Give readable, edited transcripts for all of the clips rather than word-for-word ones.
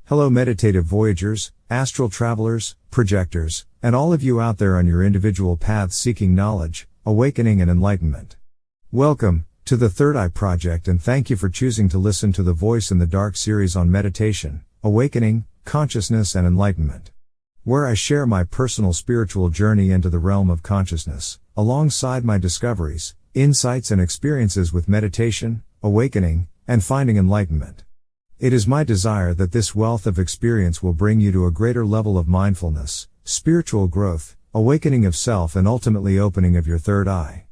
Hello meditative voyagers, astral travelers, projectors, and all of you out there on your individual paths seeking knowledge, awakening and enlightenment. Welcome to the Third Eye Project, and thank you for choosing to listen to the Voice in the Dark series on meditation, awakening, consciousness and enlightenment, where I share my personal spiritual journey into the realm of consciousness, alongside my discoveries, insights and experiences with meditation, awakening, and finding enlightenment. It is my desire that this wealth of experience will bring you to a greater level of mindfulness, spiritual growth, awakening of self and ultimately opening of your third eye.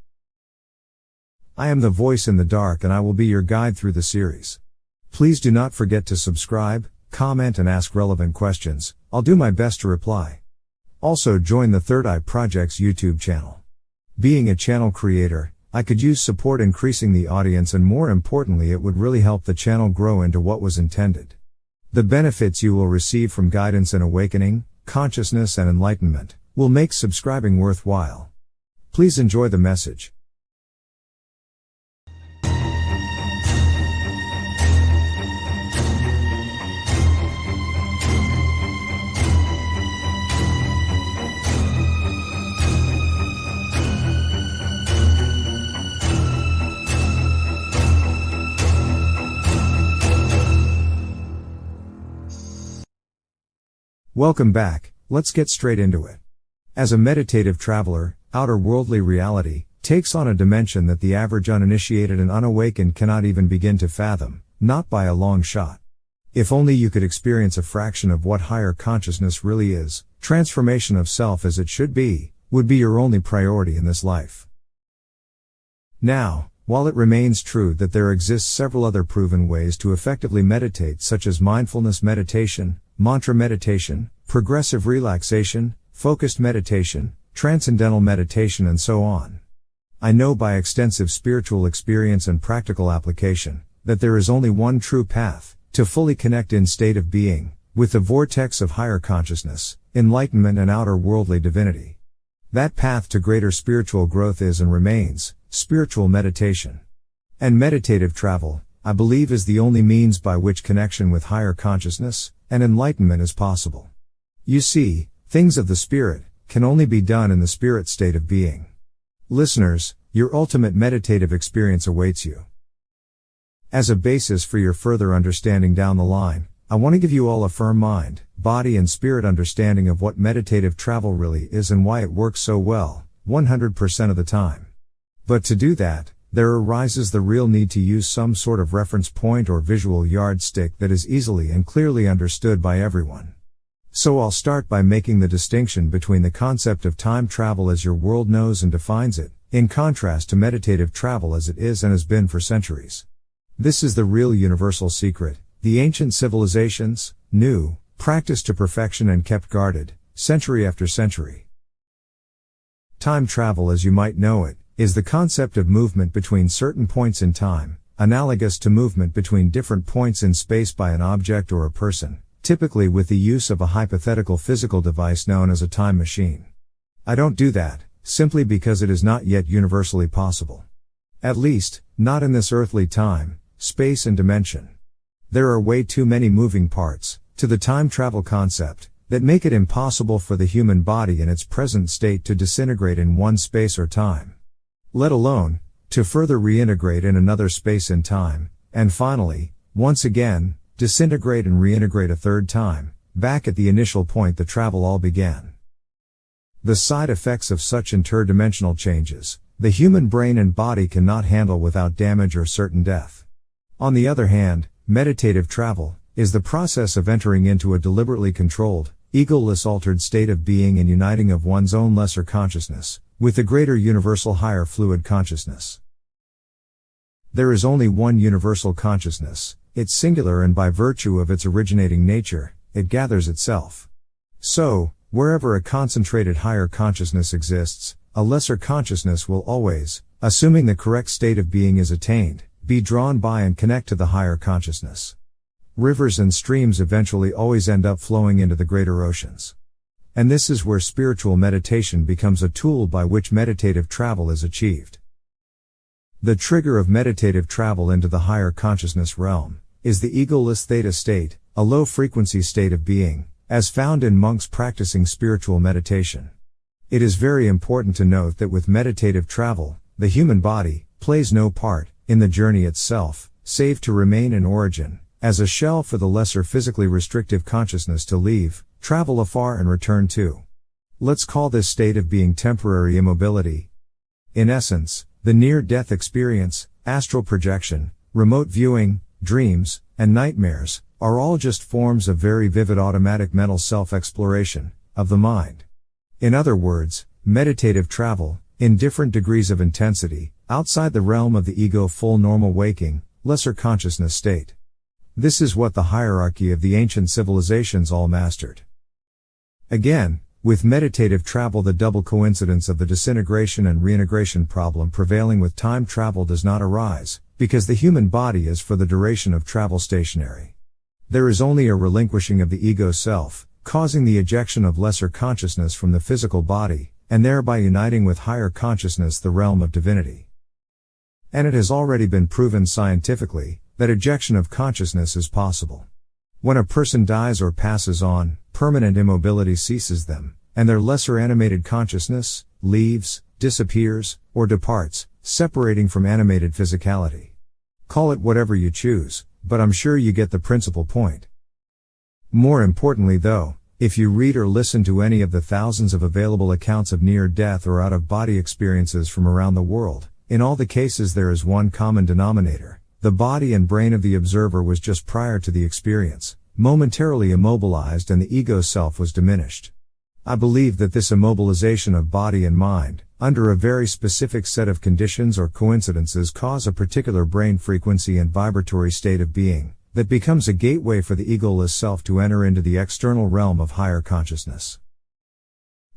I am the voice in the dark and I will be your guide through the series. Please do not forget to subscribe, comment and ask relevant questions. I'll do my best to reply. Also join the Third Eye Project's YouTube channel. Being a channel creator, I could use support increasing the audience, and more importantly it would really help the channel grow into what was intended. The benefits you will receive from guidance in awakening, consciousness and enlightenment will make subscribing worthwhile. Please enjoy the message. Welcome back, let's get straight into it. As a meditative traveler, outer worldly reality takes on a dimension that the average uninitiated and unawakened cannot even begin to fathom, not by a long shot. If only you could experience a fraction of what higher consciousness really is, transformation of self as it should be, would be your only priority in this life. Now, while it remains true that there exist several other proven ways to effectively meditate, such as mindfulness meditation, mantra meditation, progressive relaxation, focused meditation, transcendental meditation and so on, I know by extensive spiritual experience and practical application, that there is only one true path to fully connect in state of being with the vortex of higher consciousness, enlightenment and outer worldly divinity. That path to greater spiritual growth is and remains spiritual meditation. And meditative travel, I believe, is the only means by which connection with higher consciousness and enlightenment is possible. You see, things of the spirit can only be done in the spirit state of being. Listeners, your ultimate meditative experience awaits you. As a basis for your further understanding down the line, I want to give you all a firm mind, body and spirit understanding of what meditative travel really is and why it works so well, 100% of the time. But to do that, there arises the real need to use some sort of reference point or visual yardstick that is easily and clearly understood by everyone. So I'll start by making the distinction between the concept of time travel as your world knows and defines it, in contrast to meditative travel as it is and has been for centuries. This is the real universal secret, the ancient civilizations knew, practiced to perfection and kept guarded, century after century. Time travel, as you might know it, is the concept of movement between certain points in time, analogous to movement between different points in space by an object or a person, typically with the use of a hypothetical physical device known as a time machine. I don't do that, simply because it is not yet universally possible. At least, not in this earthly time, space and dimension. There are way too many moving parts to the time travel concept that make it impossible for the human body in its present state to disintegrate in one space or time, let alone to further reintegrate in another space and time, and finally, once again, disintegrate and reintegrate a third time, back at the initial point the travel all began. The side effects of such interdimensional changes, the human brain and body cannot handle without damage or certain death. On the other hand, meditative travel is the process of entering into a deliberately controlled, egoless altered state of being and uniting of one's own lesser consciousness with the greater universal higher fluid consciousness. There is only one universal consciousness, it's singular, and by virtue of its originating nature, it gathers itself. So, wherever a concentrated higher consciousness exists, a lesser consciousness will always, assuming the correct state of being is attained, be drawn by and connect to the higher consciousness. Rivers and streams eventually always end up flowing into the greater oceans. And this is where spiritual meditation becomes a tool by which meditative travel is achieved. The trigger of meditative travel into the higher consciousness realm is the egoless Theta state, a low-frequency state of being, as found in monks practicing spiritual meditation. It is very important to note that with meditative travel, the human body plays no part in the journey itself, save to remain in origin, as a shell for the lesser physically restrictive consciousness to leave, travel afar and return to. Let's call this state of being temporary immobility. In essence, the near-death experience, astral projection, remote viewing, dreams, and nightmares, are all just forms of very vivid automatic mental self-exploration of the mind. In other words, meditative travel, in different degrees of intensity, outside the realm of the ego full normal waking, lesser consciousness state. This is what the hierarchy of the ancient civilizations all mastered. Again, with meditative travel, the double coincidence of the disintegration and reintegration problem prevailing with time travel does not arise, because the human body is for the duration of travel stationary. There is only a relinquishing of the ego self, causing the ejection of lesser consciousness from the physical body, and thereby uniting with higher consciousness, the realm of divinity. And it has already been proven scientifically that ejection of consciousness is possible. When a person dies or passes on, permanent immobility seizes them, and their lesser animated consciousness leaves, disappears, or departs, separating from animated physicality. Call it whatever you choose, but I'm sure you get the principal point. More importantly though, if you read or listen to any of the thousands of available accounts of near-death or out-of-body experiences from around the world, in all the cases there is one common denominator: the body and brain of the observer was just prior to the experience, momentarily immobilized, and the ego self was diminished. I believe that this immobilization of body and mind, under a very specific set of conditions or coincidences, cause a particular brain frequency and vibratory state of being, that becomes a gateway for the egoless self to enter into the external realm of higher consciousness.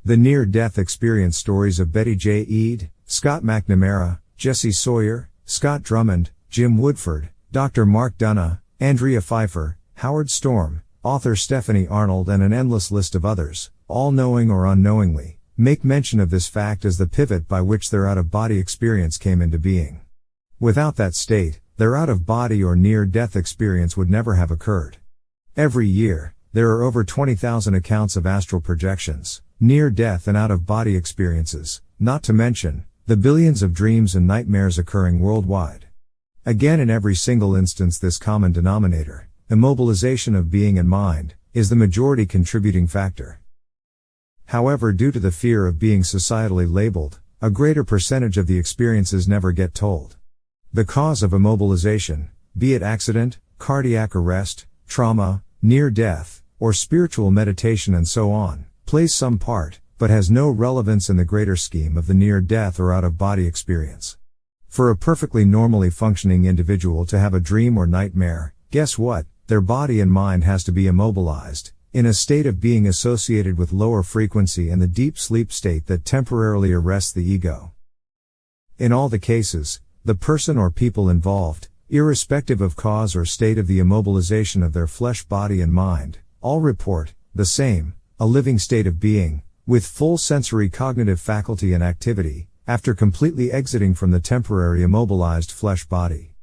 The near-death experience stories of Betty J. Eade, Scott McNamara, Jesse Sawyer, Scott Drummond, Jim Woodford, Dr. Mark Dunna, Andrea Pfeiffer, Howard Storm, author Stephanie Arnold, and an endless list of others, all knowing or unknowingly, make mention of this fact as the pivot by which their out-of-body experience came into being. Without that state, their out-of-body or near-death experience would never have occurred. Every year, there are over 20,000 accounts of astral projections, near-death and out-of-body experiences, not to mention the billions of dreams and nightmares occurring worldwide. Again, in every single instance, this common denominator, immobilization of being and mind, is the majority contributing factor. However, due to the fear of being societally labeled, a greater percentage of the experiences never get told. The cause of immobilization, be it accident, cardiac arrest, trauma, near death, or spiritual meditation and so on, plays some part, but has no relevance in the greater scheme of the near-death or out-of-body experience. For a perfectly normally functioning individual to have a dream or nightmare, guess what? Their body and mind has to be immobilized, in a state of being associated with lower frequency and the deep sleep state that temporarily arrests the ego. In all the cases, the person or people involved, irrespective of cause or state of the immobilization of their flesh, body and mind, all report the same, a living state of being, with full sensory cognitive faculty and activity, after completely exiting from the temporary immobilized flesh body.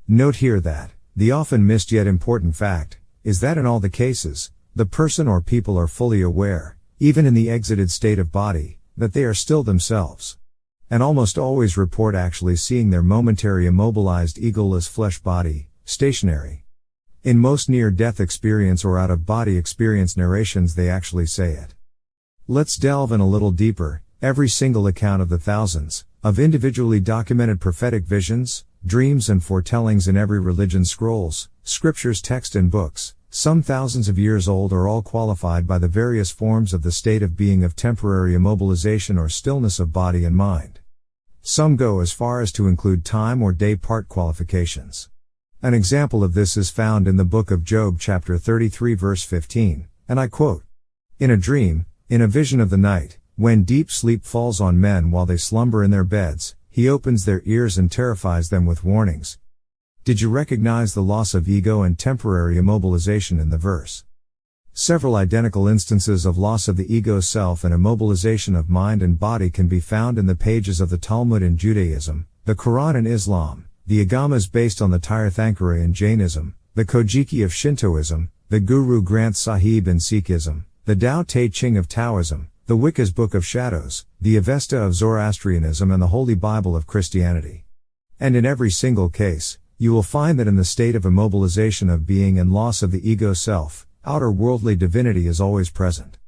Note here that the often missed yet important fact is that in all the cases, the person or people are fully aware, even in the exited state of body, that they are still themselves. And almost always report actually seeing their momentary immobilized egoless flesh body, stationary. In most near-death experience or out-of-body experience narrations they actually say it. Let's delve in a little deeper. Every single account of the thousands of individually documented prophetic visions, dreams and foretellings in every religion's scrolls, scriptures, text and books, some thousands of years old, are all qualified by the various forms of the state of being of temporary immobilization or stillness of body and mind. Some go as far as to include time or day part qualifications. An example of this is found in the book of Job chapter 33 verse 15, and I quote, "In a dream, in a vision of the night, when deep sleep falls on men while they slumber in their beds, he opens their ears and terrifies them with warnings." Did you recognize the loss of ego and temporary immobilization in the verse? Several identical instances of loss of the ego self and immobilization of mind and body can be found in the pages of the Talmud in Judaism, the Quran in Islam, the Agamas based on the Tirthankara in Jainism, the Kojiki of Shintoism, the Guru Granth Sahib in Sikhism, the Tao Te Ching of Taoism, the Wicca's Book of Shadows, the Avesta of Zoroastrianism and the Holy Bible of Christianity. And in every single case, you will find that in the state of immobilization of being and loss of the ego self, outer worldly divinity is always present.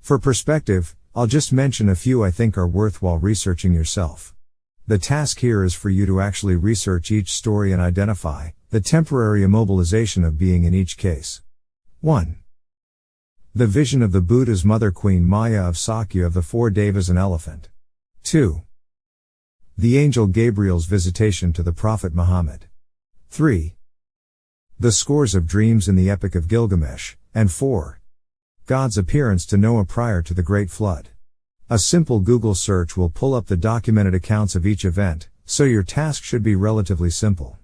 For perspective, I'll just mention a few I think are worthwhile researching yourself. The task here is for you to actually research each story and identify the temporary immobilization of being in each case. 1. The vision of the Buddha's mother Queen Maya of Sakya of the four Devas and elephant. 2. The angel Gabriel's visitation to the Prophet Muhammad. 3. The scores of dreams in the Epic of Gilgamesh. And 4. God's appearance to Noah prior to the Great Flood. A simple Google search will pull up the documented accounts of each event, so your task should be relatively simple.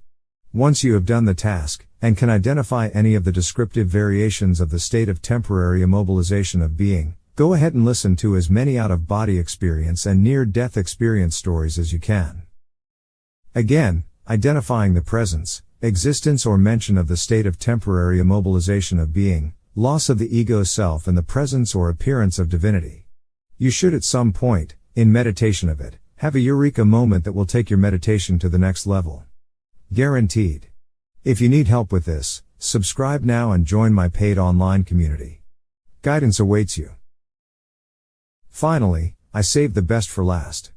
Once you have done the task, and can identify any of the descriptive variations of the state of temporary immobilization of being, go ahead and listen to as many out-of-body experience and near-death experience stories as you can. Again, identifying the presence, existence or mention of the state of temporary immobilization of being, loss of the ego self and the presence or appearance of divinity. You should at some point, in meditation of it, have a eureka moment that will take your meditation to the next level. Guaranteed. If you need help with this, subscribe now and join my paid online community. Guidance awaits you. Finally, I saved the best for last.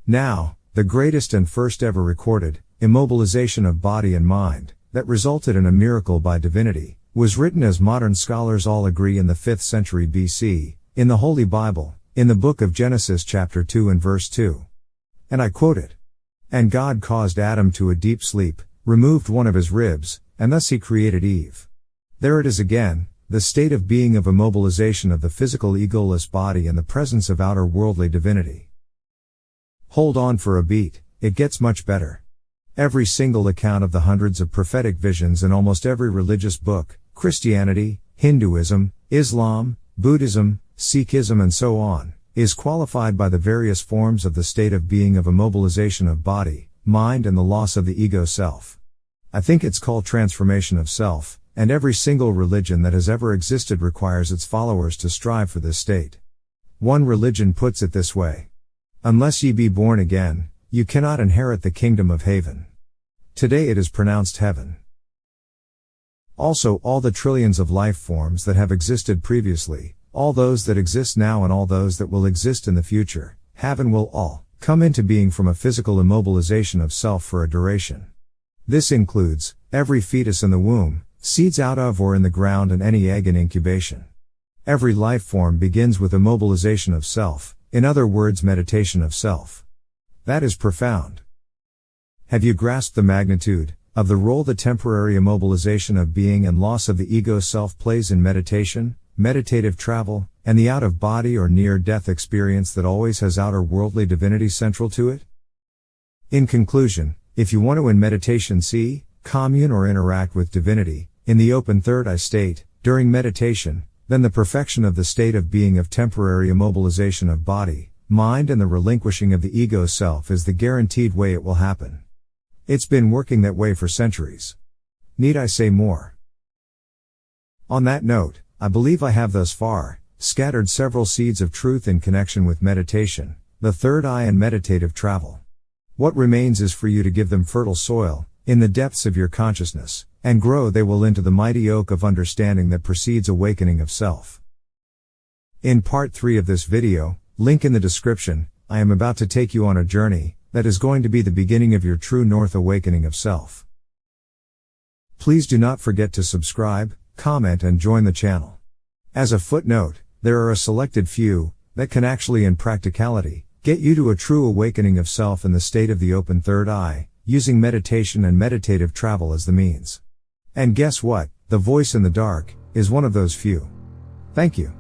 Now, the greatest and first ever recorded immobilization of body and mind, that resulted in a miracle by divinity, was written as modern scholars all agree in the 5th century BC, in the Holy Bible, in the book of Genesis chapter 2 and verse 2. And I quote it. And God caused Adam to a deep sleep, removed one of his ribs, and thus he created Eve. There it is again, the state of being of immobilization of the physical egoless body in the presence of outer worldly divinity. Hold on for a beat, it gets much better. Every single account of the hundreds of prophetic visions in almost every religious book, Christianity, Hinduism, Islam, Buddhism, Sikhism and so on, is qualified by the various forms of the state of being of immobilization of body, mind and the loss of the ego self. I think it's called transformation of self, and every single religion that has ever existed requires its followers to strive for this state. One religion puts it this way. Unless ye be born again, you cannot inherit the kingdom of heaven. Today it is pronounced heaven. Also all the trillions of life forms that have existed previously, all those that exist now and all those that will exist in the future, have and will all come into being from a physical immobilization of self for a duration. This includes every fetus in the womb, seeds out of or in the ground and any egg in incubation. Every life form begins with immobilization of self, in other words meditation of self. That is profound. Have you grasped the magnitude of the role the temporary immobilization of being and loss of the ego self plays in meditation, meditative travel, and the out-of-body or near-death experience that always has outer worldly divinity central to it? In conclusion, if you want to in meditation see, commune or interact with divinity, in the open third eye state, during meditation, then the perfection of the state of being of temporary immobilization of body, mind and the relinquishing of the ego self is the guaranteed way it will happen. It's been working that way for centuries. Need I say more? On that note, I believe I have thus far scattered several seeds of truth in connection with meditation, the third eye and meditative travel. What remains is for you to give them fertile soil, in the depths of your consciousness, and grow they will into the mighty oak of understanding that precedes awakening of self. In part 3 of this video, link in the description, I am about to take you on a journey that is going to be the beginning of your true north awakening of self. Please do not forget to subscribe, comment and join the channel. As a footnote, there are a selected few that can actually in practicality get you to a true awakening of self in the state of the open third eye, using meditation and meditative travel as the means. And guess what? The voice in the dark is one of those few. Thank you.